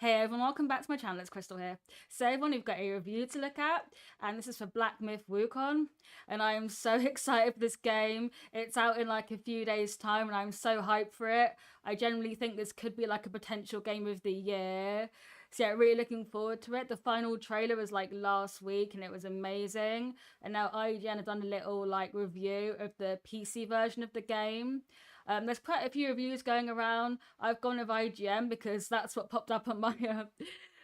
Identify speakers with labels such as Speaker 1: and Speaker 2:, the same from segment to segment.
Speaker 1: Hey everyone, welcome back to my channel. It's Crystal here. So everyone, we've got a review to look at, and this is for Black Myth Wukong, and I am so excited for this game. It's out in like a few days' time, and I'm so hyped for it. I generally think this could be like a potential game of the year. So yeah, really looking forward to it. The final trailer was like last week, and it was amazing. And now IGN have done a little like review of the PC version of the game. There's quite a few reviews going around. I've gone with IGN because that's what popped up on my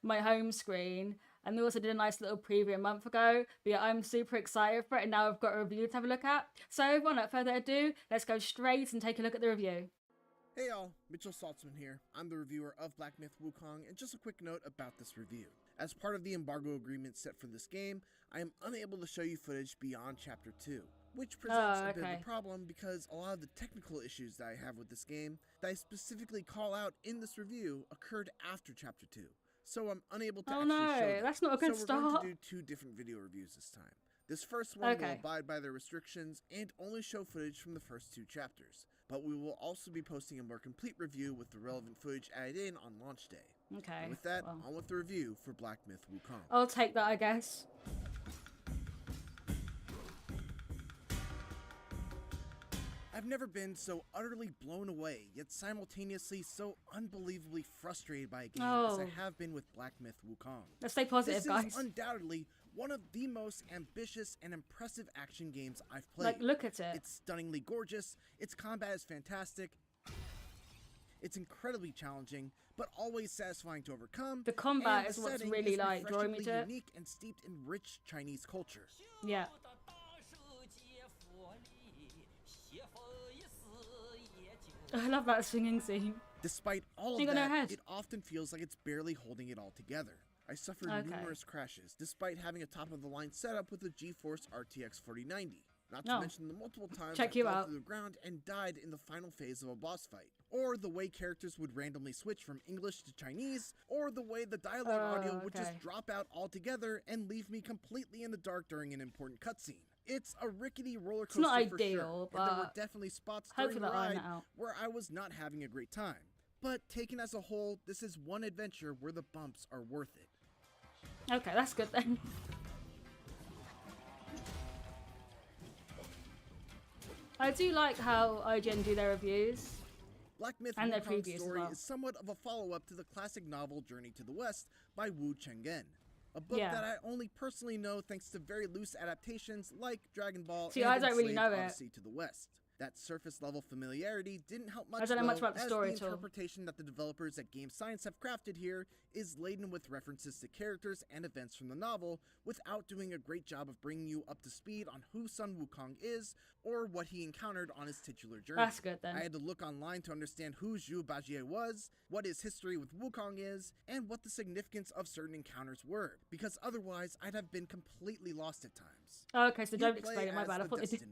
Speaker 1: my home screen. And they also did a nice little preview a month ago. But yeah, I'm super excited for it, and now I've got a review to have a look at. So without further ado, let's go straight and take a look at the review.
Speaker 2: Hey y'all, Mitchell Saltzman here. I'm the reviewer of Black Myth Wukong, and just a quick note about this review. As part of the embargo agreement set for this game, I am unable to show you footage beyond Chapter 2, which presents a bit of a problem because a lot of the technical issues that I have with this game that I specifically call out in this review occurred after Chapter 2, so I'm unable to actually show them.
Speaker 1: That's not a good start.
Speaker 2: So we're going to do two different video reviews this time. This first one will abide by the restrictions and only show footage from the first two chapters, but we will also be posting a more complete review with the relevant footage added in on launch day.
Speaker 1: Okay.
Speaker 2: And with that, on with the review for Black Myth Wukong.
Speaker 1: I'll take that, I guess.
Speaker 2: I've never been so utterly blown away, yet simultaneously so unbelievably frustrated by a game as I have been with Black Myth Wukong.
Speaker 1: Let's stay positive, guys.
Speaker 2: This is undoubtedly one of the most ambitious and impressive action games I've played.
Speaker 1: Like, look at it.
Speaker 2: It's stunningly gorgeous, its combat is fantastic, it's incredibly challenging, but always satisfying to overcome.
Speaker 1: The combat is what's really like drawing me to it.
Speaker 2: Unique and steeped in rich Chinese culture.
Speaker 1: Yeah. I love that singing scene.
Speaker 2: Despite all of that, it often feels like it's barely holding it all together. I suffered numerous crashes, despite having a top-of-the-line setup with a GeForce RTX 4090. Not to mention the multiple times I fell through the ground and died in the final phase of a boss fight. Or the way characters would randomly switch from English to Chinese, or the way the dialogue audio would just drop out altogether and leave me completely in the dark during an important cutscene. It's a rickety roller coaster for sure, and there were definitely spots during the ride where I was not having a great time. But taken as a whole, this is one adventure where the bumps are worth it.
Speaker 1: Okay, that's good then. I do like how IGN do their reviews.
Speaker 2: Black Myth Wukong's story is somewhat of a follow-up to the classic novel Journey to the West by Wu Chengen. A book that I only personally know thanks to very loose adaptations like Dragon Ball and
Speaker 1: I don't really know
Speaker 2: Odyssey to the West. That surface-level familiarity didn't help much,
Speaker 1: I don't know much about the story
Speaker 2: as the interpretation that the developers at Game Science have crafted here is laden with references to characters and events from the novel without doing a great job of bringing you up to speed on who Sun Wukong is or what he encountered on his titular journey.
Speaker 1: That's good then.
Speaker 2: I had to look online to understand who Zhu Bajie was, what his history with Wukong is, and what the significance of certain encounters were, because otherwise I'd have been completely lost at times.
Speaker 1: Okay, so don't explain it, my bad. I thought they did.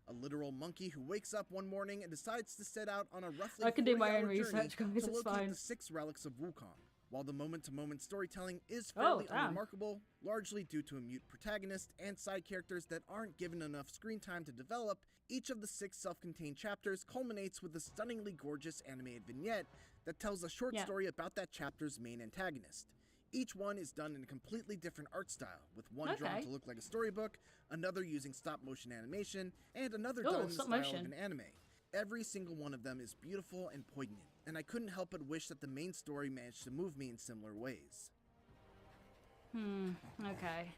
Speaker 2: A literal monkey who wakes up one morning and decides to set out on a roughly
Speaker 1: I can do my own
Speaker 2: 40-hour
Speaker 1: research,
Speaker 2: journey
Speaker 1: guys,
Speaker 2: to
Speaker 1: it's
Speaker 2: locate
Speaker 1: fine.
Speaker 2: the 6 relics of Wukong. While the moment-to-moment storytelling is fairly unremarkable, largely due to a mute protagonist and side characters that aren't given enough screen time to develop, each of the 6 self-contained chapters culminates with a stunningly gorgeous animated vignette that tells a short story about that chapter's main antagonist. Each one is done in a completely different art style, with one drawn to look like a storybook, another using stop-motion animation, and another done in the style of an anime. Every single one of them is beautiful and poignant, and I couldn't help but wish that the main story managed to move me in similar ways.
Speaker 1: Okay.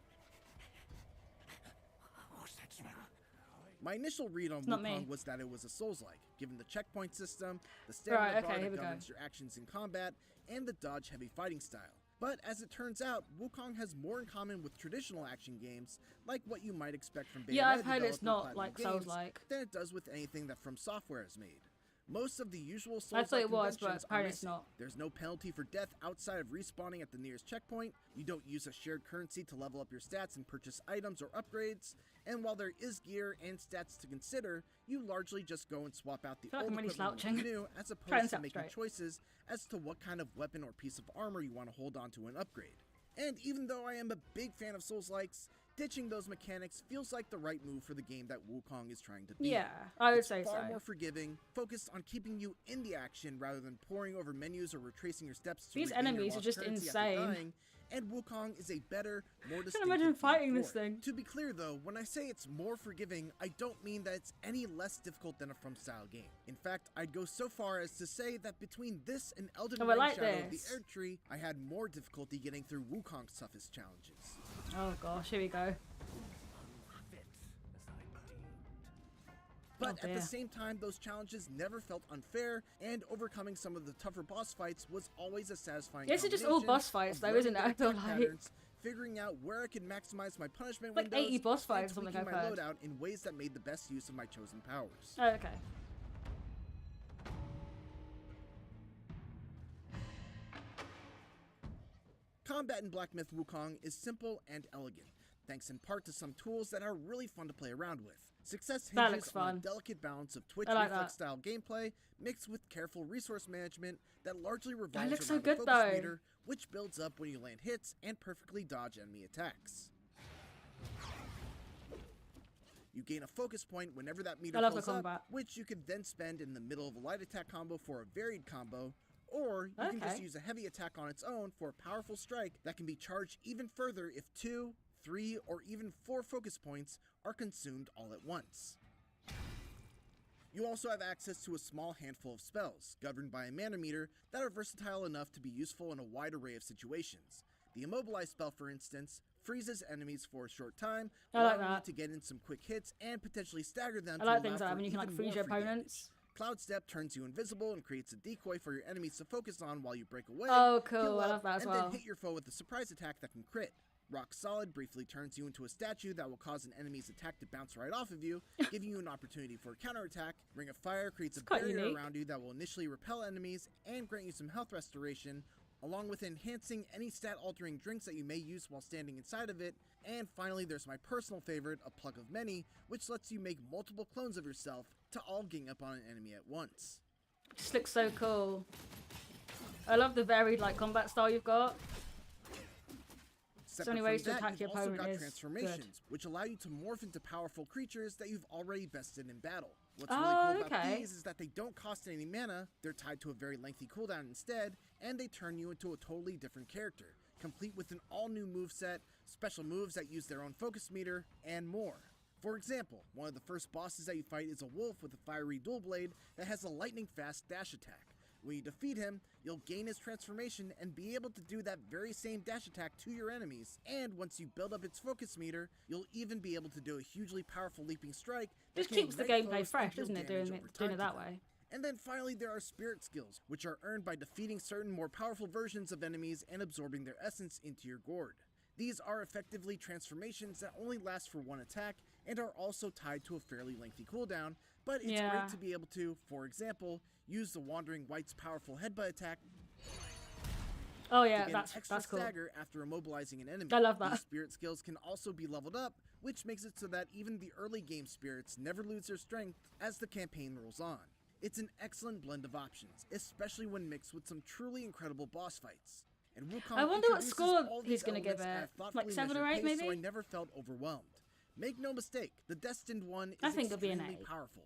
Speaker 2: My initial read on Wukong was that it was a Souls-like, given the checkpoint system, the stamina bar that governs your actions in combat, and the dodge-heavy fighting style. But as it turns out, Wukong has more in common with traditional action games, like what you might expect from Bayonetta
Speaker 1: I've heard it's not like Souls-like,
Speaker 2: than it does with anything that From Software has made. Most of the usual Souls-like conventions are missing. There's no penalty for death outside of respawning at the nearest checkpoint, you don't use a shared currency to level up your stats and purchase items or upgrades, and while there is gear and stats to consider, you largely just go and swap out the old equipment with the new, as opposed to making choices as to what kind of weapon or piece of armor you want to hold on to and upgrade. And even though I am a big fan of Souls-likes, Ditching those mechanics feels like the right move for the game that Wukong is trying to be.
Speaker 1: Yeah, I would say
Speaker 2: it's
Speaker 1: so.
Speaker 2: far more forgiving, focused on keeping you in the action rather than poring over menus or retracing your steps to
Speaker 1: These enemies are just insane.
Speaker 2: And Wukong is a better, more distinctive.
Speaker 1: I can imagine fighting this thing.
Speaker 2: To be clear though, when I say it's more forgiving, I don't mean that it's any less difficult than a From style game. In fact, I'd go so far as to say that between this and Elden Ring Shadow of the Erdtree, I had more difficulty getting through Wukong's toughest challenges.
Speaker 1: Oh gosh, here we go.
Speaker 2: But at the same time, those challenges never felt unfair, and overcoming some of the tougher boss fights was always a satisfying
Speaker 1: This is just all boss fights though, isn't it? I feel like
Speaker 2: figuring out where I could maximize my punishment
Speaker 1: like
Speaker 2: windows
Speaker 1: 80 boss fights,
Speaker 2: and
Speaker 1: something
Speaker 2: tweaking
Speaker 1: I've
Speaker 2: my
Speaker 1: heard.
Speaker 2: loadout in ways that made the best use of my chosen powers.
Speaker 1: Oh, okay.
Speaker 2: Combat in Black Myth Wukong is simple and elegant, thanks in part to some tools that are really fun to play around with. Success hinges on a delicate balance of Twitch reflex style gameplay mixed with careful resource management that largely revolves around the focus meter, which builds up when you land hits and perfectly dodge enemy attacks. You gain a focus point whenever that meter fills up, which you can then spend in the middle of a light attack combo for a varied combo, or you can just use a heavy attack on its own for a powerful strike that can be charged even further if 2, 3, or even 4 focus points are consumed all at once. You also have access to a small handful of spells, governed by a mana meter, that are versatile enough to be useful in a wide array of situations. The Immobilize spell, for instance, freezes enemies for a short time, allowing you to get in some quick hits and potentially stagger them.
Speaker 1: I like things like that when you can like freeze your opponents.
Speaker 2: Cloud Step turns you invisible and creates a decoy for your enemies to focus on while you break away.
Speaker 1: Oh, cool. I love that as well.
Speaker 2: And then hit your foe with a surprise attack that can crit. Rock Solid briefly turns you into a statue that will cause an enemy's attack to bounce right off of you, giving you an opportunity for a counterattack. Ring of Fire creates a barrier around you that will initially repel enemies and grant you some health restoration, along with enhancing any stat-altering drinks that you may use while standing inside of it. And finally, there's my personal favorite, a Plug of Many, which lets you make multiple clones of yourself to all gang up on an enemy at once.
Speaker 1: This looks so cool. I love the varied like combat style you've got. So many ways to attack your opponent is
Speaker 2: transformations, which allow you to morph into powerful creatures that you've already bested in battle. What's really cool about these is that they don't cost any mana, they're tied to a very lengthy cooldown instead, and they turn you into a totally different character, complete with an all-new moveset, special moves that use their own focus meter, and more. For example, one of the first bosses that you fight is a wolf with a fiery dual blade that has a lightning-fast dash attack. When you defeat him, you'll gain his transformation and be able to do that very same dash attack to your enemies, and once you build up its focus meter, you'll even be able to do a hugely powerful leaping strike.
Speaker 1: Just keeps the gameplay fresh, doesn't it, doing it that way?
Speaker 2: And then finally there are spirit skills, which are earned by defeating certain more powerful versions of enemies and absorbing their essence into your gourd. These are effectively transformations that only last for one attack and are also tied to a fairly lengthy cooldown, but it's great to be able to, for example, use the Wandering Wight's powerful headbutt attack.
Speaker 1: Oh yeah,
Speaker 2: to get
Speaker 1: that's cool.
Speaker 2: Stagger after immobilizing an enemy.
Speaker 1: I love that.
Speaker 2: These spirit skills can also be leveled up, which makes it so that even the early game spirits never lose their strength as the campaign rolls on. It's an excellent blend of options, especially when mixed with some truly incredible boss fights. And Wukong
Speaker 1: I wonder what score he's going to give it. Like 7 or 8 maybe?
Speaker 2: So I never felt overwhelmed. Make no mistake, the Destined One is extremely powerful.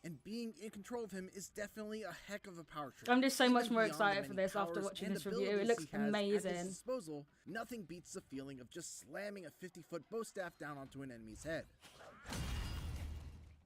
Speaker 2: And being in control of him is definitely a heck of a power trip.
Speaker 1: I'm just so much more excited for this after watching this review. It looks amazing.
Speaker 2: At his disposal, nothing beats the feeling of just slamming a 50-foot bow staff down onto an enemy's head.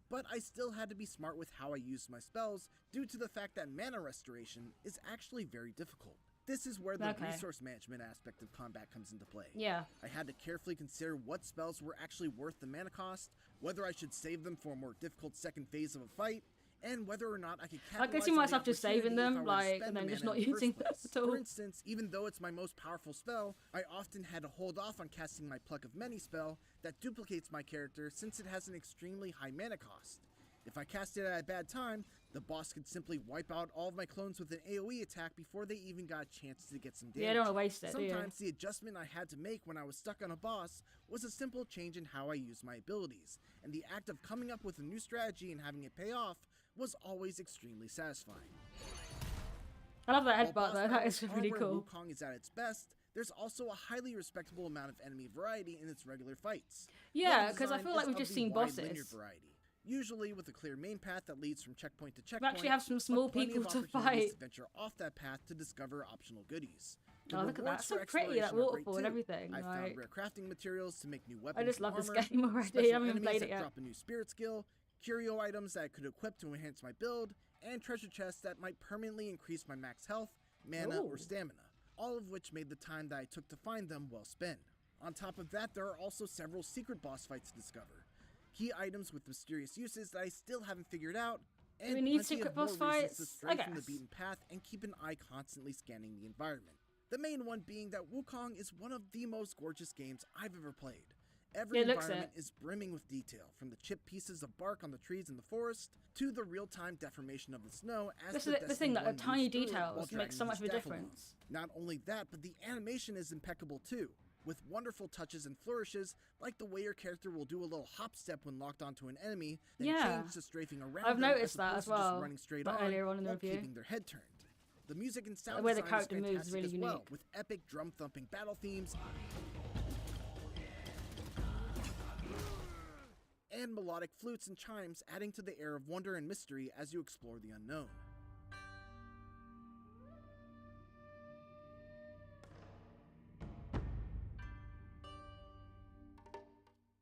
Speaker 2: But I still had to be smart with how I used my spells due to the fact that mana restoration is actually very difficult. This is where the resource management aspect of combat comes into play.
Speaker 1: Yeah.
Speaker 2: I had to carefully consider what spells were actually worth the mana cost, whether I should save them for a more difficult second phase of a fight, and whether or not I could capitalize
Speaker 1: I can see myself just saving them, like, and then just not using them at all.
Speaker 2: For instance, even though it's my most powerful spell, I often had to hold off on casting my Pluck of Many spell that duplicates my character since it has an extremely high mana cost. If I cast it at a bad time, the boss could simply wipe out all of my clones with an AoE attack before they even got a chance to get some damage.
Speaker 1: Yeah, I don't want to waste it,
Speaker 2: Sometimes the adjustment I had to make when I was stuck on a boss was a simple change in how I used my abilities, and the act of coming up with a new strategy and having it pay off was always extremely satisfying.
Speaker 1: I love that
Speaker 2: While
Speaker 1: headbutt
Speaker 2: boss
Speaker 1: though. That
Speaker 2: battles
Speaker 1: is
Speaker 2: are
Speaker 1: really
Speaker 2: where
Speaker 1: cool.
Speaker 2: Wukong is at its best, there's also a highly respectable amount of enemy variety in its regular fights.
Speaker 1: Yeah, because I feel like we've just seen
Speaker 2: Linear
Speaker 1: bosses.
Speaker 2: variety, usually with a clear main path that leads from checkpoint to
Speaker 1: We
Speaker 2: checkpoint.
Speaker 1: actually have some small people to fight.
Speaker 2: To venture off that path to discover optional goodies.
Speaker 1: Oh, look at that. So pretty, that waterfall and everything.
Speaker 2: I found rare crafting materials to make new weapons.
Speaker 1: I just love
Speaker 2: this
Speaker 1: game already. I haven't even played it yet.
Speaker 2: Drop a new spirit skill, curio items that I could equip to enhance my build, and treasure chests that might permanently increase my max health, mana, or stamina, all of which made the time that I took to find them well spent. On top of that, there are also several secret boss fights to discover, key items with mysterious uses that I still haven't figured out, and
Speaker 1: do we need secret boss fights?
Speaker 2: To stray from the beaten path and keep an eye constantly scanning the environment. The main one being that Wukong is one of the most gorgeous games I've ever played. Every environment is brimming with detail, from the chipped pieces of bark on the trees in the forest to the real-time deformation of the snow as
Speaker 1: the thing that the tiny details make so much of a difference.
Speaker 2: Not only that, but the animation is impeccable too, with wonderful touches and flourishes, like the way your character will do a little hop step when locked onto an enemy, then change to strafing around.
Speaker 1: I've noticed that as well.
Speaker 2: Running straight
Speaker 1: earlier on in the review,
Speaker 2: keeping their head turned. The music and sound
Speaker 1: the way the
Speaker 2: design
Speaker 1: character moves is really unique,
Speaker 2: well, with epic drum-thumping battle themes and melodic flutes and chimes, adding to the air of wonder and mystery as you explore the unknown.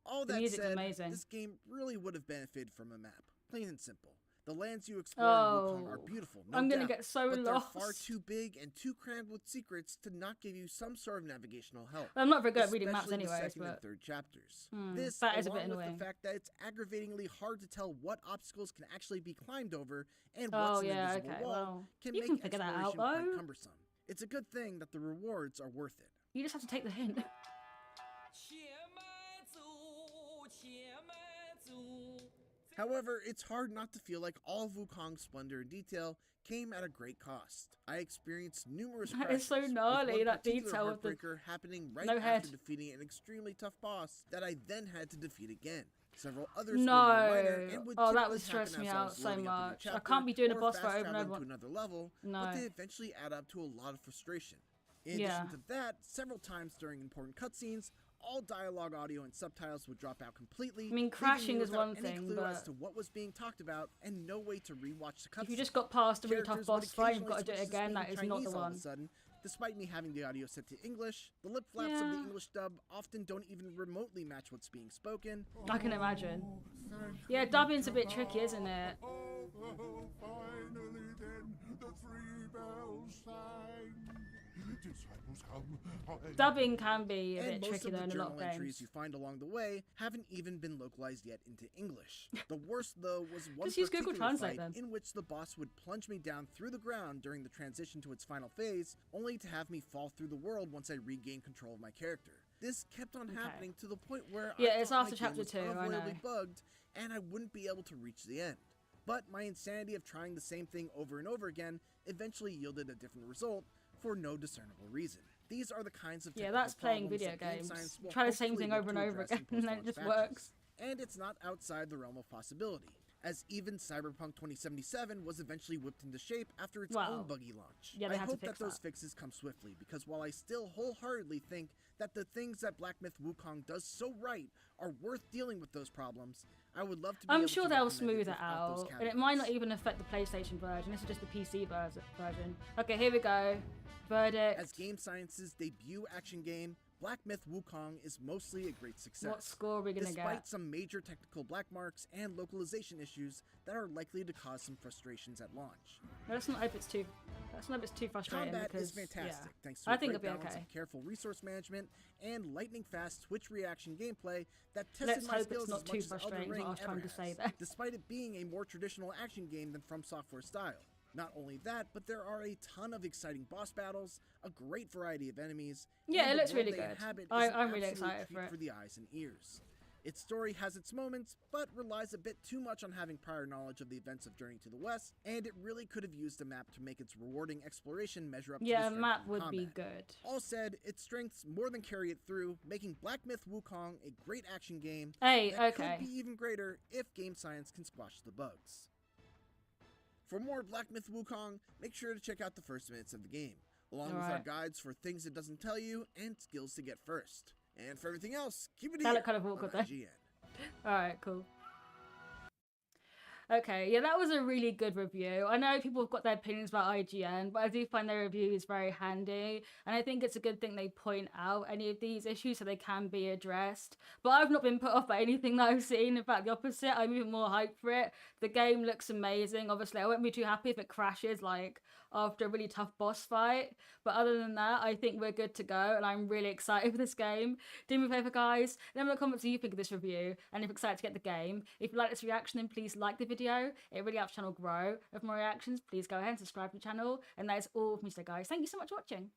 Speaker 2: All that said, this game really would have benefited from a map, plain and simple. The lands you explore in Wukong are beautiful,
Speaker 1: I'm gonna get so
Speaker 2: but
Speaker 1: lost.
Speaker 2: They're far too big and too crammed with secrets to not give you some sort of navigational help.
Speaker 1: I'm not very good at reading maps anyways,
Speaker 2: the second
Speaker 1: but
Speaker 2: and third chapters.
Speaker 1: That is a bit annoying.
Speaker 2: With the fact that it's aggravatingly hard to tell what obstacles can actually be climbed over and what's an invisible wall can make
Speaker 1: figure that out,
Speaker 2: quite cumbersome. It's a good thing that the rewards are worth it.
Speaker 1: You just have to take the hint.
Speaker 2: However, it's hard not to feel like all of Wukong's splendor and detail came at a great cost. I experienced numerous crashes.
Speaker 1: It's so gnarly, that detail of the
Speaker 2: happening right after defeating an extremely tough boss that I then had to defeat again. Several others were minor and would
Speaker 1: that would stress me out so much. I can't be doing a boss fight over and over.
Speaker 2: To another level, but they eventually add up to a lot of frustration. In addition to that, several times during important cutscenes, all dialogue, audio, and subtitles would drop out completely.
Speaker 1: I mean, crashing is one thing,
Speaker 2: clue
Speaker 1: but
Speaker 2: as to what was being talked about, and no way to rewatch the cutscene.
Speaker 1: If you just got past a really tough boss fight, you've got to do it again. That is not the one.
Speaker 2: All of a sudden, despite me having the audio set to English, the lip flaps of the English dub often don't even remotely match what's being spoken.
Speaker 1: I can imagine. Yeah, dubbing's a bit tricky, isn't it?
Speaker 3: Finally then, the 3 bells sang.
Speaker 1: Dubbing can be a bit
Speaker 2: most
Speaker 1: tricky
Speaker 2: of the
Speaker 1: though in a lot of
Speaker 2: journal entries
Speaker 1: games.
Speaker 2: you find along the way haven't even been localized yet into English. The worst though was one
Speaker 1: Just use Google
Speaker 2: particular
Speaker 1: Translate
Speaker 2: fight
Speaker 1: then.
Speaker 2: in which the boss would plunge me down through the ground during the transition to its final phase, only to have me fall through the world once I regained control of my character. This kept on happening to the point where
Speaker 1: it's
Speaker 2: I thought
Speaker 1: after
Speaker 2: my game
Speaker 1: chapter
Speaker 2: was
Speaker 1: 2, I know.
Speaker 2: unavoidably bugged and I wouldn't be able to reach the end. But my insanity of trying the same thing over and over again eventually yielded a different result for no discernible reason. These are the kinds of
Speaker 1: that's playing video games. Try the same thing over and over again and then it just works.
Speaker 2: And it's not outside the realm of possibility, as even Cyberpunk 2077 was eventually whipped into shape after its own buggy launch.
Speaker 1: Yeah,
Speaker 2: I hope that those fixes come swiftly, because while I still wholeheartedly think that the things that Black Myth Wukong does so right are worth dealing with those problems, I would love to be
Speaker 1: I'm
Speaker 2: able
Speaker 1: sure
Speaker 2: to
Speaker 1: they'll
Speaker 2: recommend
Speaker 1: smooth it
Speaker 2: without those
Speaker 1: out, and it might not even affect the PlayStation version. This is just the PC version. Okay, here we go. Verdict.
Speaker 2: As Game Science's debut action game, Black Myth Wukong is mostly a great success.
Speaker 1: What score are we gonna get?
Speaker 2: Despite some major technical black marks and localization issues that are likely to cause some frustrations at launch.
Speaker 1: That's not if it's too frustrating.
Speaker 2: Combat
Speaker 1: because,
Speaker 2: is fantastic, thanks to
Speaker 1: I
Speaker 2: a
Speaker 1: think
Speaker 2: great
Speaker 1: it'll be
Speaker 2: balance
Speaker 1: okay.
Speaker 2: of careful resource management and lightning-fast twitch reaction gameplay that tested my skills
Speaker 1: not
Speaker 2: as
Speaker 1: too
Speaker 2: much as Elden
Speaker 1: frustrating,
Speaker 2: Ring
Speaker 1: what I was trying
Speaker 2: ever
Speaker 1: to say
Speaker 2: has,
Speaker 1: there.
Speaker 2: despite it being a more traditional action game than From Software style. Not only that, but there are a ton of exciting boss battles, a great variety of enemies.
Speaker 1: Yeah,
Speaker 2: and
Speaker 1: it looks
Speaker 2: the world
Speaker 1: really
Speaker 2: they
Speaker 1: good.
Speaker 2: inhabit is
Speaker 1: I'm
Speaker 2: an
Speaker 1: really
Speaker 2: absolute
Speaker 1: excited
Speaker 2: treat
Speaker 1: for it.
Speaker 2: the eyes and ears. Its story has its moments, but relies a bit too much on having prior knowledge of the events of Journey to the West, and it really could have used a map to make its rewarding exploration measure up to the strength
Speaker 1: a map
Speaker 2: of
Speaker 1: would
Speaker 2: combat.
Speaker 1: be good.
Speaker 2: All said, its strengths more than carry it through, making Black Myth Wukong a great action game that could be even greater if Game Science can squash the bugs. For more Black Myth Wukong, make sure to check out the first minutes of the game, along with our guides for things it doesn't tell you and skills to get first. And for everything else, keep it here
Speaker 1: looked kind of awkward
Speaker 2: on IGN.
Speaker 1: Alright, cool. Okay, yeah, that was a really good review. I know people have got their opinions about IGN, but I do find their reviews very handy. And I think it's a good thing they point out any of these issues so they can be addressed. But I've not been put off by anything that I've seen. In fact, the opposite. I'm even more hyped for it. The game looks amazing. Obviously, I won't be too happy if it crashes, like, after a really tough boss fight. But other than that, I think we're good to go. And I'm really excited for this game. Do me a favour, guys. Let me know in the comments what you think of this review. And if you're excited to get the game. If you like this reaction, then please like the video. It really helps the channel grow. For more reactions, please go ahead and subscribe to the channel. And that is all from me today, guys. Thank you so much for watching.